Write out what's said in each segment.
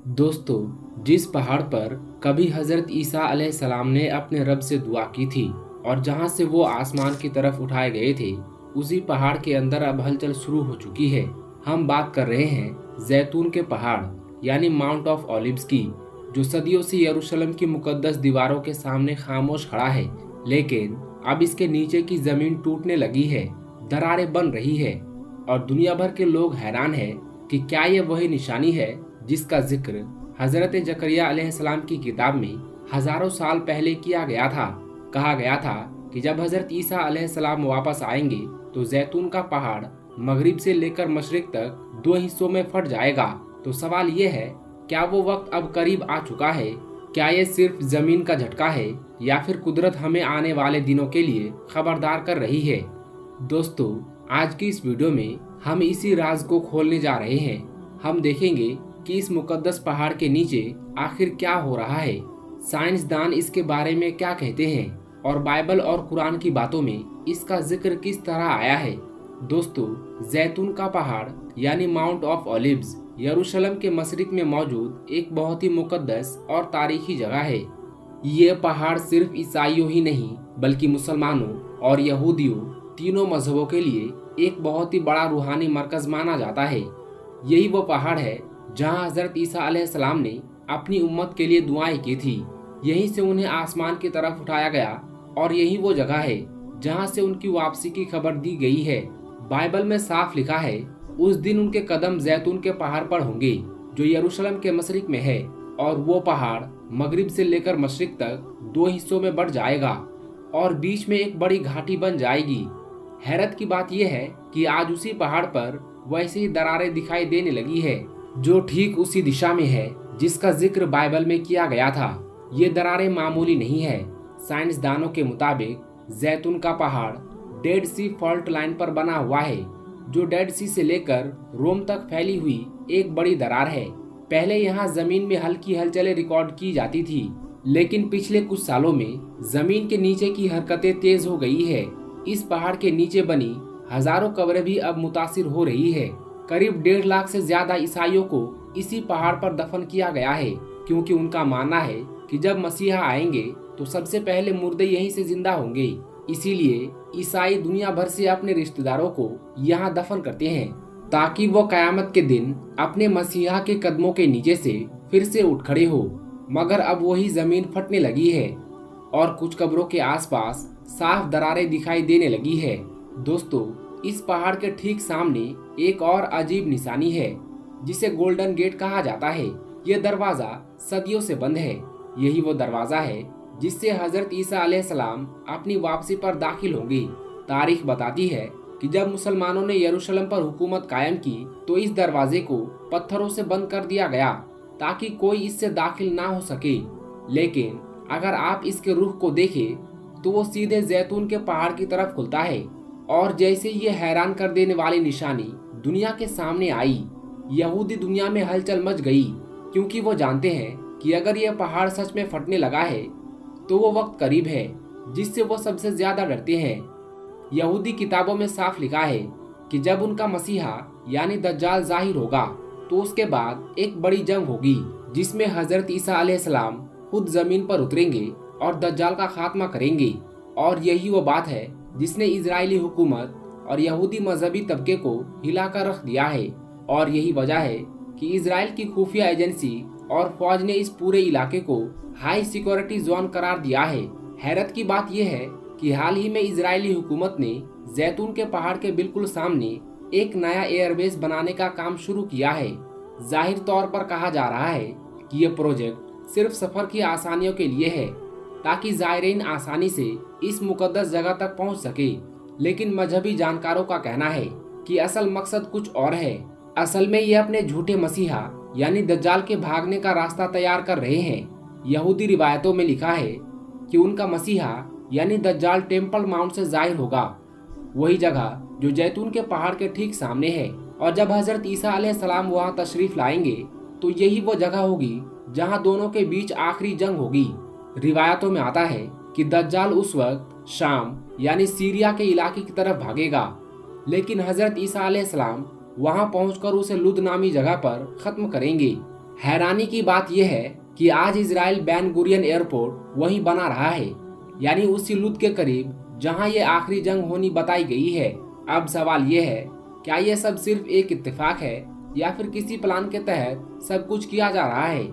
दोस्तों, जिस पहाड़ पर कभी हजरत ईसा अलैहिस्सलाम ने अपने रब से दुआ की थी और जहां से वो आसमान की तरफ उठाए गए थे, उसी पहाड़ के अंदर अब हलचल शुरू हो चुकी है। हम बात कर रहे हैं जैतून के पहाड़ यानी माउंट ऑफ ऑलिव्स की, जो सदियों से यरूशलेम की मुकद्दस दीवारों के सामने खामोश खड़ा है। लेकिन अब इसके नीचे की जमीन टूटने लगी है, दरारें बन रही है और दुनिया भर के लोग हैरान हैं कि क्या ये वही निशानी है जिसका जिक्र हजरत जकरिया अलैहिस्सलाम की किताब में हजारों साल पहले किया गया था। कहा गया था कि जब हजरत ईसा अलैहिस्सलाम वापस आएंगे तो जैतून का पहाड़ मगरिब से लेकर मशरिक तक दो हिस्सों में फट जाएगा। तो सवाल ये है, क्या वो वक्त अब करीब आ चुका है? क्या ये सिर्फ जमीन का झटका है या फिर कुदरत हमें आने वाले दिनों के लिए खबरदार कर रही है? दोस्तों, आज की इस वीडियो में हम इसी राज को खोलने जा रहे हैं। हम देखेंगे कि इस मुकद्दस पहाड़ के नीचे आखिर क्या हो रहा है, साइंसदान इसके बारे में क्या कहते हैं और बाइबल और कुरान की बातों में इसका जिक्र किस तरह आया है। दोस्तों, जैतून का पहाड़ यानी माउंट ऑफ ऑलिव्स यरूशलेम के मशरिक में मौजूद एक बहुत ही मुकद्दस और तारीखी जगह है। ये पहाड़ सिर्फ ईसाइयों ही नहीं बल्कि मुसलमानों और यहूदियों तीनों मजहबों के लिए एक बहुत ही बड़ा रूहानी मरकज माना जाता है। यही वो पहाड़ है जहां हजरत ईसा अलैहिस्सलाम ने अपनी उम्मत के लिए दुआएं की थी। यहीं से उन्हें आसमान की तरफ उठाया गया और यही वो जगह है जहां से उनकी वापसी की खबर दी गई है। बाइबल में साफ लिखा है, उस दिन उनके कदम जैतून के पहाड़ पर होंगे जो यरूशलेम के मशरिक में है, और वो पहाड़ मगरिब से लेकर मशरिक तक दो हिस्सों में बढ़ जाएगा और बीच में एक बड़ी घाटी बन जाएगी। हैरत की बात यह है कि आज उसी पहाड़ पर वैसे ही दरारें दिखाई देने लगी है, जो ठीक उसी दिशा में है जिसका जिक्र बाइबल में किया गया था। ये दरारें मामूली नहीं है। साइंसदानों के मुताबिक जैतून का पहाड़ डेड सी फॉल्ट लाइन पर बना हुआ है, जो डेड सी से लेकर रोम तक फैली हुई एक बड़ी दरार है। पहले यहाँ जमीन में हल्की हलचलें रिकॉर्ड की जाती थी, लेकिन पिछले कुछ सालों में जमीन के नीचे की हरकतें तेज हो गई है। इस पहाड़ के नीचे बनी हजारों कब्रें भी अब मुतासिर हो रही है। करीब 1.5 लाख से ज्यादा ईसाइयों को इसी पहाड़ पर दफन किया गया है, क्योंकि उनका मानना है कि जब मसीहा आएंगे तो सबसे पहले मुर्दे यहीं से जिंदा होंगे। इसीलिए ईसाई दुनिया भर से अपने रिश्तेदारों को यहाँ दफन करते हैं, ताकि वो कयामत के दिन अपने मसीहा के कदमों के नीचे से फिर से उठ खड़े हो। मगर अब वही जमीन फटने लगी है और कुछ कब्रों के आसपास साफ दरारें दिखाई देने लगी है। दोस्तों, इस पहाड़ के ठीक सामने एक और अजीब निशानी है जिसे गोल्डन गेट कहा जाता है। यह दरवाजा सदियों से बंद है। यही वो दरवाजा है जिससे हजरत ईसा अलैहिस्सलाम अपनी वापसी पर दाखिल होंगे। तारीख बताती है कि जब मुसलमानों ने यरूशलेम पर हुकूमत कायम की तो इस दरवाजे को पत्थरों से बंद कर दिया गया ताकि कोई इससे दाखिल ना हो सके। लेकिन अगर आप इसके रुख को देखें तो वो सीधे जैतून के पहाड़ की तरफ खुलता है। और जैसे ये हैरान कर देने वाली निशानी दुनिया के सामने आई, यहूदी दुनिया में हलचल मच गई, क्योंकि वो जानते हैं कि अगर यह पहाड़ सच में फटने लगा है तो वो वक्त करीब है जिससे वो सबसे ज्यादा डरते हैं। यहूदी किताबों में साफ लिखा है कि जब उनका मसीहा यानी दज्जाल जाहिर होगा तो उसके बाद एक बड़ी जंग होगी जिसमें हजरत ईसा अलैहिस्सलाम खुद जमीन पर उतरेंगे और दज्जाल का खात्मा करेंगे। और यही वो बात है जिसने इजरायली हुकूमत और यहूदी मजहबी तबके को हिलाकर रख दिया है। और यही वजह है कि इजराइल की खुफिया एजेंसी और फौज ने इस पूरे इलाके को हाई सिक्योरिटी जोन करार दिया है। हैरत की बात यह है कि हाल ही में इजरायली हुकूमत ने जैतून के पहाड़ के बिल्कुल सामने एक नया एयरबेस बनाने का काम शुरू किया है। जाहिर तौर पर कहा जा रहा है कि यह प्रोजेक्ट सिर्फ सफर की आसानियों के लिए है, ताकि ज़ायरीन आसानी से इस मुकद्दस जगह तक पहुंच सके। लेकिन मजहबी जानकारों का कहना है कि असल मकसद कुछ और है। असल में ये अपने झूठे मसीहा यानी दज्जाल के भागने का रास्ता तैयार कर रहे हैं। यहूदी रिवायतों में लिखा है कि उनका मसीहा यानी दज्जाल टेम्पल माउंट से जाहिर होगा, वही जगह जो जैतून के पहाड़ के ठीक सामने है। और जब हजरत ईसा अलैहिस्सलाम वहाँ तशरीफ लाएंगे तो यही वो जगह होगी जहाँ दोनों के बीच आखिरी जंग होगी। रिवायतों में आता है कि दज्जाल उस वक्त शाम यानी सीरिया के इलाके की तरफ भागेगा, लेकिन हजरत ईसा अलैहिस्सलाम वहां पहुंचकर उसे लुद नामी जगह पर खत्म करेंगे। हैरानी की बात यह है कि आज इजराइल बेन गुरियन एयरपोर्ट वहीं बना रहा है, यानी उसी लुद के करीब जहां ये आखिरी जंग होनी बताई गई है। अब सवाल यह है, क्या यह सब सिर्फ एक इत्तेफाक है या फिर किसी प्लान के तहत सब कुछ किया जा रहा है।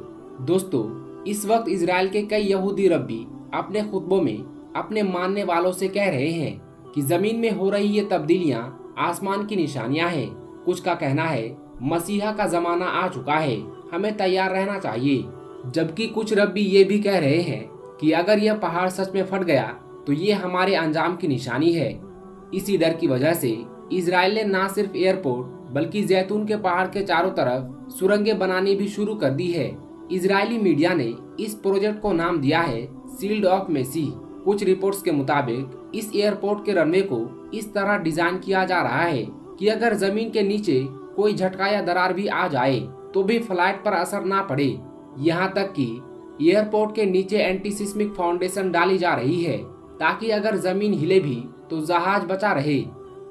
दोस्तों, इस वक्त इजराइल के कई यहूदी रब्बी अपने खुतबों में अपने मानने वालों से कह रहे हैं कि जमीन में हो रही ये तब्दीलियां आसमान की निशानियां हैं। कुछ का कहना है मसीहा का जमाना आ चुका है, हमें तैयार रहना चाहिए। जबकि कुछ रब्बी ये भी कह रहे हैं कि अगर यह पहाड़ सच में फट गया तो ये हमारे अंजाम की निशानी है। इसी डर की वजह से इजराइल ने न सिर्फ एयरपोर्ट बल्कि जैतून के पहाड़ के चारों तरफ सुरंगें बनानी भी शुरू कर दी है। इजरायली मीडिया ने इस प्रोजेक्ट को नाम दिया है शील्ड ऑफ मेसी। कुछ रिपोर्ट्स के मुताबिक इस एयरपोर्ट के रनवे को इस तरह डिजाइन किया जा रहा है कि अगर जमीन के नीचे कोई झटका या दरार भी आ जाए तो भी फ्लाइट पर असर ना पड़े। यहाँ तक कि एयरपोर्ट के नीचे एंटी सिस्मिक फाउंडेशन डाली जा रही है ताकि अगर जमीन हिले भी तो जहाज बचा रहे।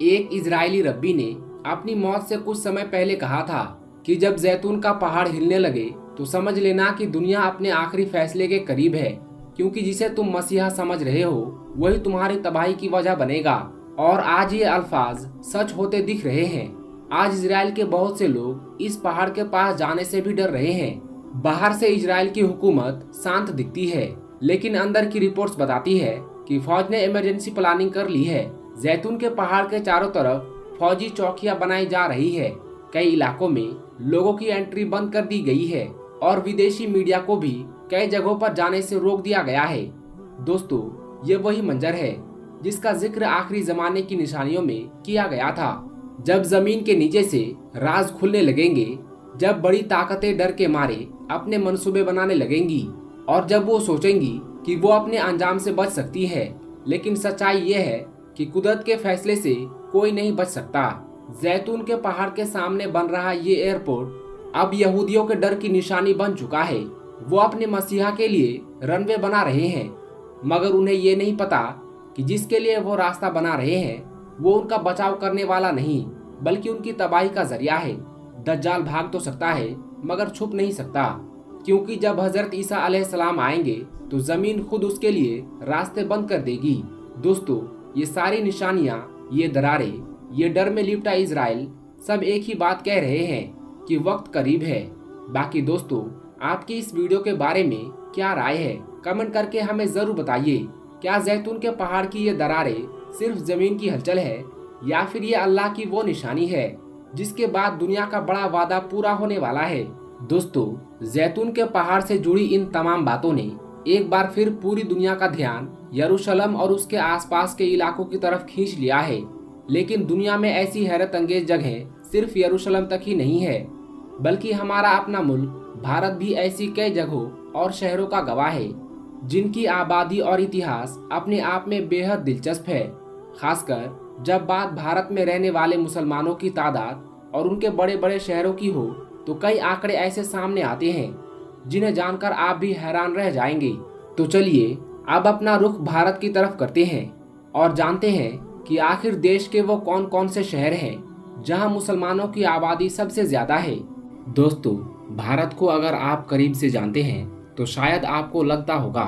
एक इजरायली रब्बी ने अपनी मौत से कुछ समय पहले कहा था कि जब जैतून का पहाड़ हिलने लगे तो समझ लेना कि दुनिया अपने आखिरी फैसले के करीब है, क्योंकि जिसे तुम मसीहा समझ रहे हो वही तुम्हारी तबाही की वजह बनेगा। और आज ये अल्फाज सच होते दिख रहे हैं। आज इजराइल के बहुत से लोग इस पहाड़ के पास जाने से भी डर रहे हैं। बाहर से इजराइल की हुकूमत शांत दिखती है, लेकिन अंदर की रिपोर्ट्स बताती है कि फौज ने इमरजेंसी प्लानिंग कर ली है। जैतून के पहाड़ के चारों तरफ फौजी चौकियां बनाई जा रही है। कई इलाकों में लोगों की एंट्री बंद कर दी गई है और विदेशी मीडिया को भी कई जगहों पर जाने से रोक दिया गया है। दोस्तों, ये वही मंजर है जिसका जिक्र आखिरी जमाने की निशानियों में किया गया था। जब जमीन के नीचे से राज खुलने लगेंगे, जब बड़ी ताकतें डर के मारे अपने मंसूबे बनाने लगेंगी और जब वो सोचेंगी कि वो अपने अंजाम से बच सकती है, लेकिन सच्चाई ये है कि कुदरत के फैसले से कोई नहीं बच सकता। जैतून के पहाड़ के सामने बन रहा ये एयरपोर्ट अब यहूदियों के डर की निशानी बन चुका है। वो अपने मसीहा के लिए रनवे बना रहे हैं, मगर उन्हें ये नहीं पता कि जिसके लिए वो रास्ता बना रहे हैं वो उनका बचाव करने वाला नहीं बल्कि उनकी तबाही का जरिया है। दज्जाल भाग तो सकता है मगर छुप नहीं सकता, क्योंकि जब हजरत ईसा अलैहिस्सलाम आएंगे तो जमीन खुद उसके लिए रास्ते बंद कर देगी। दोस्तों, ये सारी निशानियां, ये दरारें, ये डर में लिपटा इजराइल सब एक ही बात कह रहे हैं कि वक्त करीब है। बाकी दोस्तों, आपकी इस वीडियो के बारे में क्या राय है, कमेंट करके हमें जरूर बताइए। क्या जैतून के पहाड़ की ये दरारें सिर्फ जमीन की हलचल है या फिर ये अल्लाह की वो निशानी है जिसके बाद दुनिया का बड़ा वादा पूरा होने वाला है। दोस्तों, जैतून के पहाड़ से जुड़ी इन तमाम बातों ने एक बार फिर पूरी दुनिया का ध्यान यरूशलेम और उसके आसपास के इलाकों की तरफ खींच लिया है। लेकिन दुनिया में ऐसी हैरत अंगेज जगह सिर्फ यरूशलेम तक ही नहीं है, बल्कि हमारा अपना मुल्क भारत भी ऐसी कई जगहों और शहरों का गवाह है जिनकी आबादी और इतिहास अपने आप में बेहद दिलचस्प है। खासकर जब बात भारत में रहने वाले मुसलमानों की तादाद और उनके बड़े बड़े शहरों की हो तो कई आंकड़े ऐसे सामने आते हैं जिन्हें जानकर आप भी हैरान रह जाएंगे। तो चलिए अब अपना रुख भारत की तरफ करते हैं और जानते हैं कि आखिर देश के वो कौन कौन से शहर हैं जहां मुसलमानों की आबादी सबसे ज्यादा है। दोस्तों, भारत को अगर आप करीब से जानते हैं तो शायद आपको लगता होगा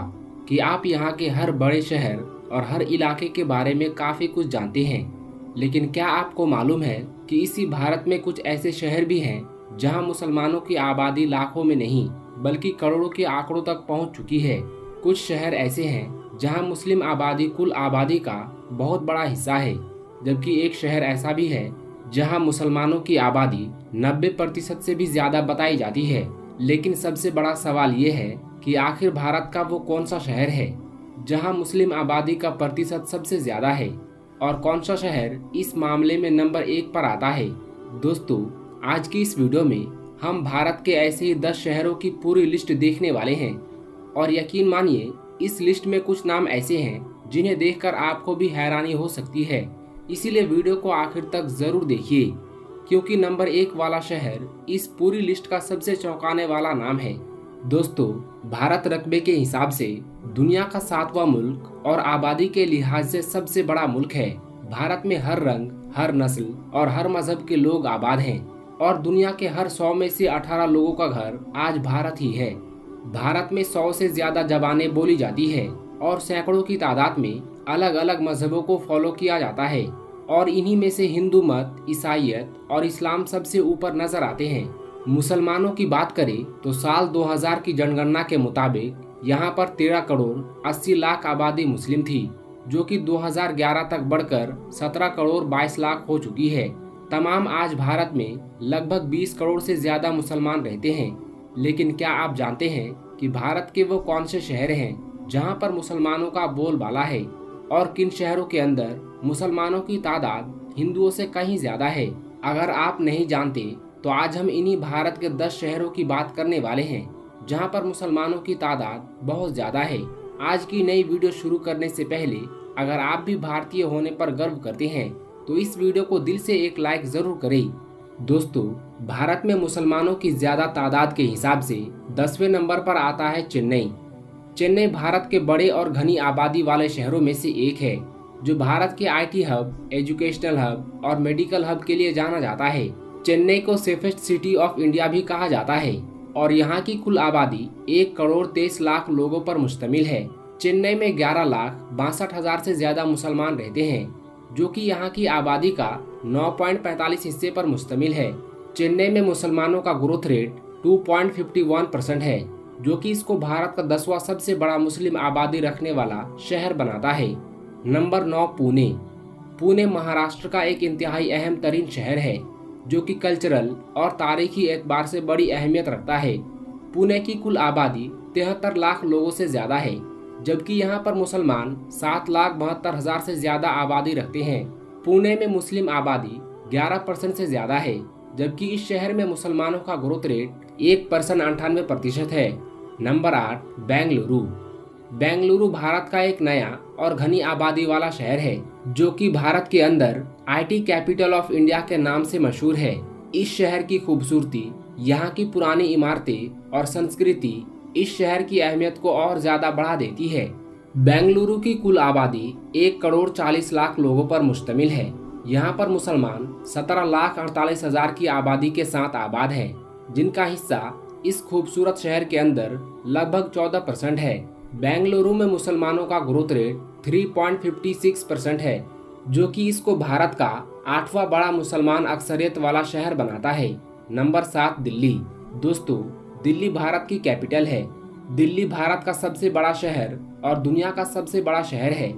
कि आप यहाँ के हर बड़े शहर और हर इलाके के बारे में काफ़ी कुछ जानते हैं। लेकिन क्या आपको मालूम है कि इसी भारत में कुछ ऐसे शहर भी हैं जहाँ मुसलमानों की आबादी लाखों में नहीं बल्कि करोड़ों के आंकड़ों तक पहुँच चुकी है। कुछ शहर ऐसे हैं जहाँ मुस्लिम आबादी कुल आबादी का बहुत बड़ा हिस्सा है, जबकि एक शहर ऐसा भी है जहाँ मुसलमानों की आबादी 90% से भी ज़्यादा बताई जाती है। लेकिन सबसे बड़ा सवाल ये है कि आखिर भारत का वो कौन सा शहर है जहां मुस्लिम आबादी का प्रतिशत सबसे ज्यादा है और कौन सा शहर इस मामले में नंबर 1 पर आता है। दोस्तों, आज की इस वीडियो में हम भारत के ऐसे ही 10 शहरों की पूरी लिस्ट देखने वाले हैं और यकीन मानिए इस लिस्ट में कुछ नाम ऐसे हैं जिन्हें देखकर आपको भी हैरानी हो सकती है। इसीलिए वीडियो को आखिर तक जरूर देखिए, क्योंकि नंबर 1 वाला शहर इस पूरी लिस्ट का सबसे चौंकाने वाला नाम है। दोस्तों, भारत रकबे के हिसाब से दुनिया का 7वां मुल्क और आबादी के लिहाज से सबसे बड़ा मुल्क है। भारत में हर रंग, हर नस्ल और हर मजहब के लोग आबाद हैं और दुनिया के हर 100 में से 18 लोगों का घर आज भारत ही है। भारत में 100 से ज्यादा जबानें बोली जाती है और सैकड़ों की तादाद में अलग अलग मजहबों को फॉलो किया जाता है और इन्हीं में से हिंदू मत, ईसाईयत और इस्लाम सबसे ऊपर नजर आते हैं। मुसलमानों की बात करें तो साल 2000 की जनगणना के मुताबिक यहाँ पर 13 करोड़ 80 लाख आबादी मुस्लिम थी, जो कि 2011 तक बढ़कर 17 करोड़ 22 लाख हो चुकी है। तमाम आज भारत में लगभग 20 करोड़ से ज्यादा मुसलमान रहते हैं। लेकिन क्या आप जानते हैं कि भारत के वो कौन से शहर हैं जहाँ पर मुसलमानों का बोलबाला है और किन शहरों के अंदर मुसलमानों की तादाद हिंदुओं से कहीं ज्यादा है? अगर आप नहीं जानते तो आज हम इन्हीं भारत के 10 शहरों की बात करने वाले हैं जहां पर मुसलमानों की तादाद बहुत ज्यादा है। आज की नई वीडियो शुरू करने से पहले अगर आप भी भारतीय होने पर गर्व करते हैं तो इस वीडियो को दिल से एक लाइक जरूर करें। दोस्तों, भारत में मुसलमानों की ज्यादा तादाद के हिसाब से 10वें नंबर पर आता है चेन्नई। चेन्नई भारत के बड़े और घनी आबादी वाले शहरों में से एक है, जो भारत के IT हब, एजुकेशनल हब और मेडिकल हब के लिए जाना जाता है। चेन्नई को सेफेस्ट सिटी ऑफ इंडिया भी कहा जाता है और यहाँ की कुल आबादी 1 करोड़ 23 लाख लोगों पर मुश्तमिल है। चेन्नई में 11 लाख 62 हजार से ज्यादा मुसलमान रहते हैं, जो कि यहाँ की आबादी का 9.45 हिस्से पर मुश्तमिल है। चेन्नई में मुसलमानों का ग्रोथ रेट 2.51% है, जो कि इसको भारत का 10वां सबसे बड़ा मुस्लिम आबादी रखने वाला शहर बनाता है। नंबर 9 पुणे। पुणे महाराष्ट्र का एक इंतहाई अहम तरीन शहर है, जो कि कल्चरल और तारीखी एतबार से बड़ी अहमियत रखता है। पुणे की कुल आबादी 73 लाख लोगों से ज्यादा है, जबकि यहाँ पर मुसलमान 7,72,000 से ज्यादा आबादी रखते हैं। पुणे में मुस्लिम आबादी 11% से ज्यादा है, जबकि इस शहर में मुसलमानों का ग्रोथ रेट 1.98% है। नंबर 8 बेंगलुरु। बेंगलुरु भारत का एक नया और घनी आबादी वाला शहर है, जो कि भारत के अंदर IT कैपिटल ऑफ इंडिया के नाम से मशहूर है। इस शहर की खूबसूरती, यहाँ की पुरानी इमारतें और संस्कृति इस शहर की अहमियत को और ज्यादा बढ़ा देती है। बेंगलुरु की कुल आबादी 1 करोड़ 40 लाख लोगों पर मुश्तमिल है। यहाँ पर मुसलमान 17 लाख 48 हजार की आबादी के साथ आबाद है, जिनका हिस्सा इस खूबसूरत शहर के अंदर लगभग 14% है। बेंगलुरु में मुसलमानों का ग्रोथ रेट 3.56% है, जो कि इसको भारत का 8वां बड़ा मुसलमान अक्सरियत वाला शहर बनाता है। नंबर 7 दिल्ली। दोस्तों, दिल्ली भारत की कैपिटल है। दिल्ली भारत का सबसे बड़ा शहर और दुनिया का सबसे बड़ा शहर है।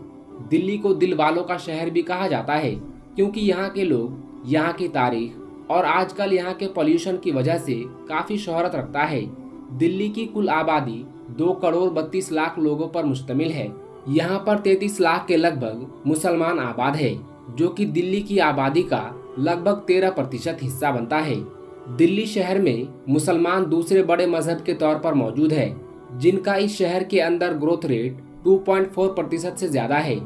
दिल्ली को दिल वालों का शहर भी कहा जाता है, क्योंकि यहाँ के लोग, यहाँ की तारीख और आजकल यहाँ के पॉल्यूशन की वजह से काफी शोहरत रखता है। दिल्ली की कुल आबादी 2 करोड़ 32 लाख लोगों पर मुश्तमिल है। यहाँ पर 33 लाख के लगभग मुसलमान आबाद है, जो कि दिल्ली की आबादी का लगभग 13% हिस्सा बनता है। दिल्ली शहर में मुसलमान दूसरे बड़े मजहब के तौर पर मौजूद है, जिनका इस शहर के अंदर ग्रोथ रेट 2.4% से ज्यादा है।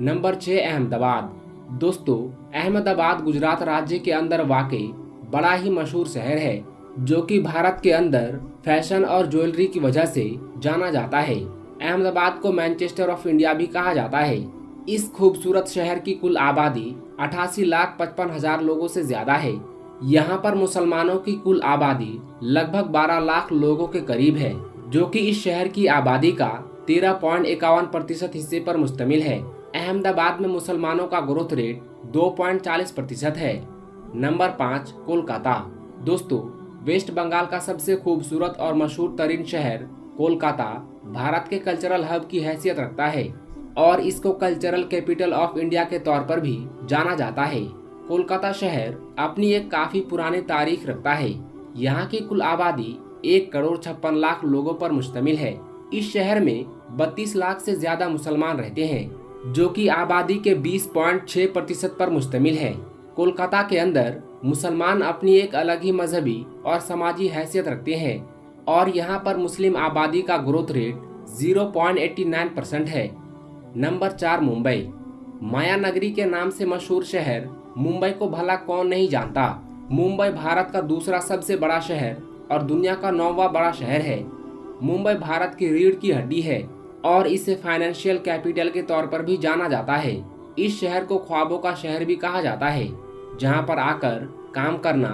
नंबर 6 अहमदाबाद। दोस्तों, अहमदाबाद गुजरात राज्य के अंदर वाकई बड़ा ही मशहूर शहर है, जो कि भारत के अंदर फैशन और ज्वेलरी की वजह से जाना जाता है। अहमदाबाद को मैनचेस्टर ऑफ इंडिया भी कहा जाता है। इस खूबसूरत शहर की कुल आबादी 88 लाख 55 हजार लोगों से ज्यादा है। यहाँ पर मुसलमानों की कुल आबादी लगभग 12 लाख लोगों के करीब है, जो कि इस शहर की आबादी का 13.51% हिस्से पर मुश्तमिल है। अहमदाबाद में मुसलमानों का ग्रोथ रेट 2.40% है। नंबर 5 कोलकाता। दोस्तों, वेस्ट बंगाल का सबसे खूबसूरत और मशहूर तरीन शहर कोलकाता भारत के कल्चरल हब की हैसियत रखता है और इसको कल्चरल कैपिटल ऑफ इंडिया के तौर पर भी जाना जाता है। कोलकाता शहर अपनी एक काफी पुरानी तारीख रखता है। यहाँ की कुल आबादी 1 करोड़ 56 लाख लोगों पर मुश्तमिल है। इस शहर में 32 लाख से ज्यादा मुसलमान रहते हैं, जो कि आबादी के 20.6% पर मुश्तमिल है। कोलकाता के अंदर मुसलमान अपनी एक अलग ही मजहबी और समाजी हैसियत रखते हैं और यहाँ पर मुस्लिम आबादी का ग्रोथ रेट 0.89% है। नंबर 4 मुंबई। माया नगरी के नाम से मशहूर शहर मुंबई को भला कौन नहीं जानता। मुंबई भारत का दूसरा सबसे बड़ा शहर और दुनिया का 9वां बड़ा शहर है। मुंबई भारत की रीढ़ की हड्डी है और इसे फाइनेंशियल कैपिटल के तौर पर भी जाना जाता है। इस शहर को ख्वाबों का शहर भी कहा जाता है, जहां पर आकर काम करना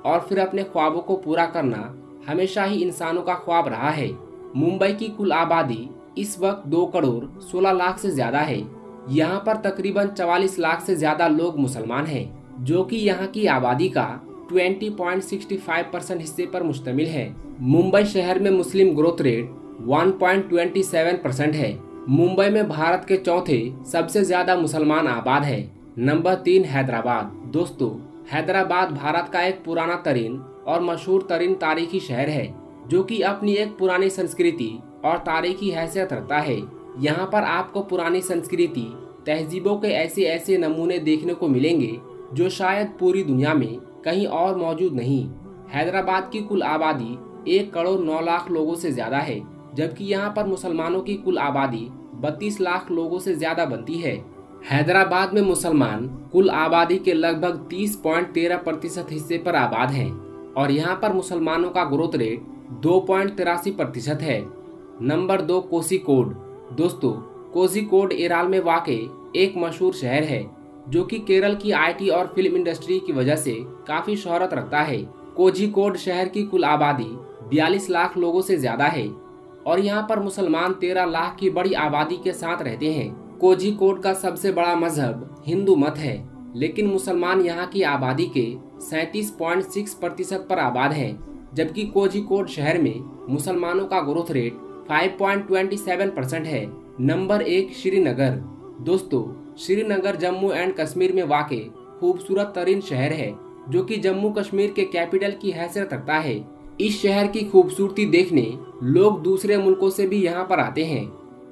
और फिर अपने ख्वाबों को पूरा करना हमेशा ही इंसानों का ख्वाब रहा है। मुंबई की कुल आबादी इस वक्त 2 करोड़ 16 लाख से ज्यादा है। यहाँ पर तकरीबन 44 लाख से ज्यादा लोग मुसलमान हैं, जो कि यहाँ की आबादी का 20.65% हिस्से पर मुश्तमिल है। मुंबई शहर में मुस्लिम ग्रोथ रेट 1.27% है। मुंबई में भारत के चौथे सबसे ज्यादा मुसलमान आबाद है। नंबर 3 हैदराबाद। दोस्तों, हैदराबाद भारत का एक पुराना तरीन और मशहूर तरीन तारीखी शहर है, जो कि अपनी एक पुरानी संस्कृति और तारीखी हैसियत रखता है। यहाँ पर आपको पुरानी संस्कृति, तहजीबों के ऐसे ऐसे नमूने देखने को मिलेंगे जो शायद पूरी दुनिया में कहीं और मौजूद नहीं। हैदराबाद की कुल आबादी 1 करोड़ 9 लाख लोगों से ज्यादा है, जबकि यहाँ पर मुसलमानों की कुल आबादी 32 लाख लोगों से ज्यादा बनती है। हैदराबाद में मुसलमान कुल आबादी के लगभग 30.13% हिस्से पर आबाद हैं और यहाँ पर मुसलमानों का ग्रोथ रेट 2.83% है। नंबर 2 कोझिकोड। दोस्तों, कोझिकोड केरल में वाक़ एक मशहूर शहर है, जो कि केरल की IT और फिल्म इंडस्ट्री की वजह से काफी शोहरत रखता है। कोझिकोड शहर की कुल आबादी 42 लाख लोगों से ज्यादा है और यहाँ पर मुसलमान 13 लाख की बड़ी आबादी के साथ रहते हैं। कोझिकोड का सबसे बड़ा मजहब हिंदू मत है, लेकिन मुसलमान यहाँ की आबादी के 37.6% पर आबाद हैं, जबकि कोझिकोड शहर में मुसलमानों का ग्रोथ रेट 5.27% है। नंबर 1 श्रीनगर। दोस्तों, श्रीनगर जम्मू एंड कश्मीर में वाक़ खूबसूरत तरीन शहर है, जो कि जम्मू कश्मीर के कैपिटल की हैसियत रखता है। इस शहर की खूबसूरती देखने लोग दूसरे मुल्कों से भी यहाँ पर आते हैं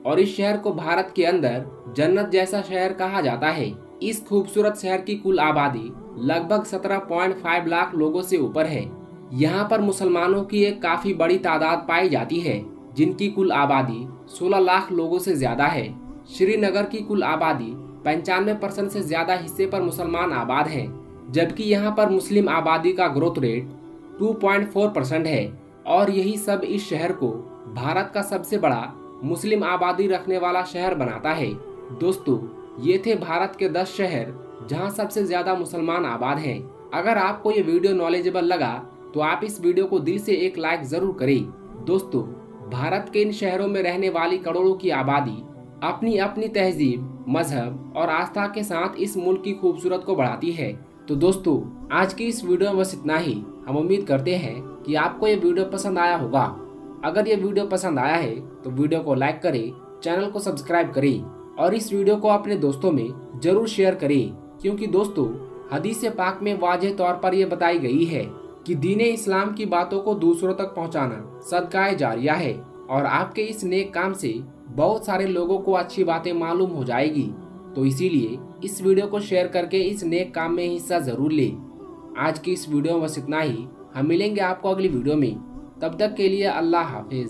और इस शहर को भारत के अंदर जन्नत जैसा शहर कहा जाता है। इस खूबसूरत शहर की कुल आबादी लगभग 17.5 लाख लोगों से ऊपर है। यहाँ पर मुसलमानों की एक काफी बड़ी तादाद पाई जाती है, जिनकी कुल आबादी 16 लाख लोगों से ज्यादा है। श्रीनगर की कुल आबादी 95% से ज्यादा हिस्से पर मुसलमान आबाद हैं, जबकि यहाँ पर मुस्लिम आबादी का ग्रोथ रेट 2.4% है और यही सब इस शहर को भारत का सबसे बड़ा मुस्लिम आबादी रखने वाला शहर बनाता है। दोस्तों, ये थे भारत के 10 शहर जहाँ सबसे ज्यादा मुसलमान आबाद हैं। अगर आपको ये वीडियो नॉलेजेबल लगा तो आप इस वीडियो को दिल से एक लाइक जरूर करें। दोस्तों, भारत के इन शहरों में रहने वाली करोड़ों की आबादी अपनी अपनी तहजीब, मजहब और आस्था के साथ इस मुल्क की खूबसूरत को बढ़ाती है। तो दोस्तों, आज की इस वीडियो में बस इतना ही। हम उम्मीद करते हैं कि आपको ये वीडियो पसंद आया होगा। अगर ये वीडियो पसंद आया है तो वीडियो को लाइक करें, चैनल को सब्सक्राइब करें और इस वीडियो को अपने दोस्तों में जरूर शेयर करें, क्योंकि दोस्तों, हदीस पाक में वाज़ेह तौर पर यह बताई गई है कि दीन इस्लाम की बातों को दूसरों तक पहुंचाना सदकाए जारिया है और आपके इस नेक काम से बहुत सारे लोगों को अच्छी बातें मालूम हो जाएगी। तो इसीलिए इस वीडियो को शेयर करके इस नेक काम में हिस्सा जरूर ले। आज की इस वीडियो में बस इतना ही। हम मिलेंगे आपको अगली वीडियो में। तब तक के लिए अल्लाह हाफिज।